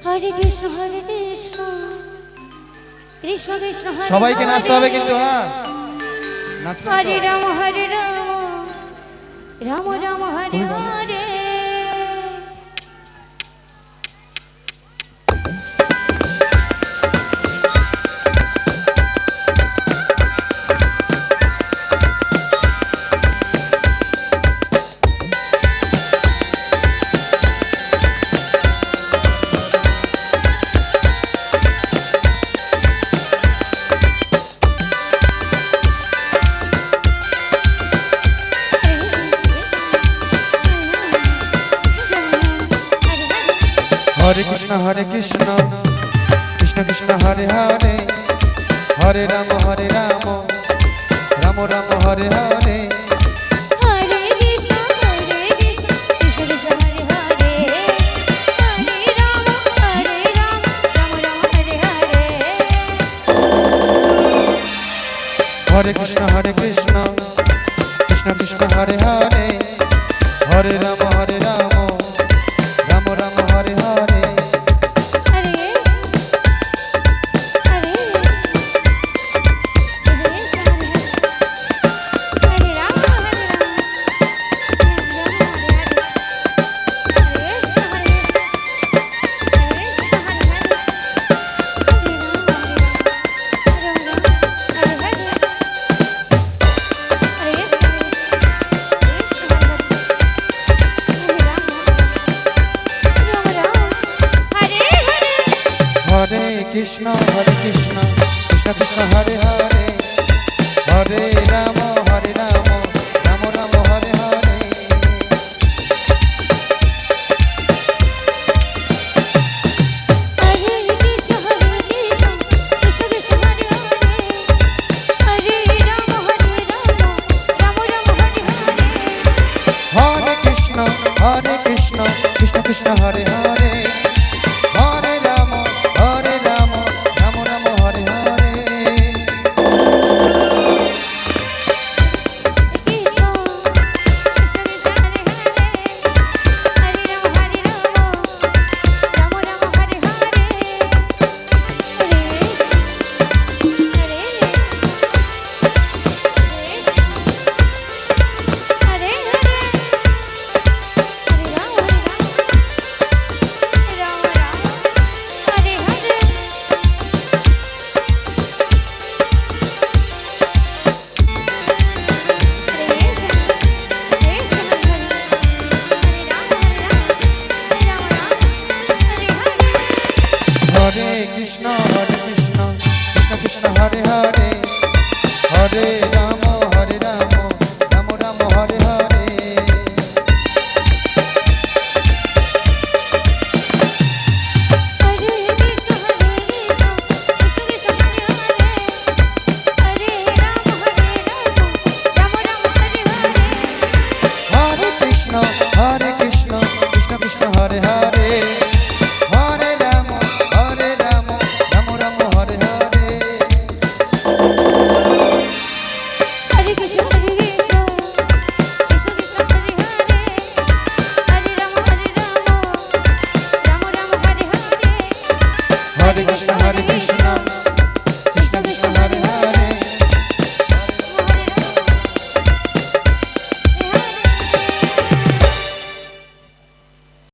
হরে কৃষ্ণ কৃষ্ণ কৃষ্ণ হরে সবাইকে নাচতে হবে কিন্তু হ্যাঁ নাচবে হরে রাম রাম রাম হরে হরে हरे कृष्ण कृष्ण कृष्ण हरे हरे हरे राम राम राम हरे हरे हरे कृष्ण कृष्ण कृष्ण हरे हरे हरे राम राम राम हरे हरे हरे कृष्ण कृष्ण कृष्ण हरे हरे हरे राम राम राम हरे हरे कृष्ण कृष्ण कृष्ण हरे हरे हरे राम राम राम हरे हरे हरे कृष्ण कृष्ण कृष्ण हरे हरे हरे राम राम राम हरे हरे हरे कृष्ण कृष्ण कृष्ण हरे हरे हरे राम राम राम हरे हरे हरे कृष्ण कृष्ण कृष्ण हरे हरे हरे राम राम राम हरे हरे हरे कृष्ण कृष्ण कृष्ण हरे हरे हरे राम राम राम राम हरे हरे हरे कृष्ण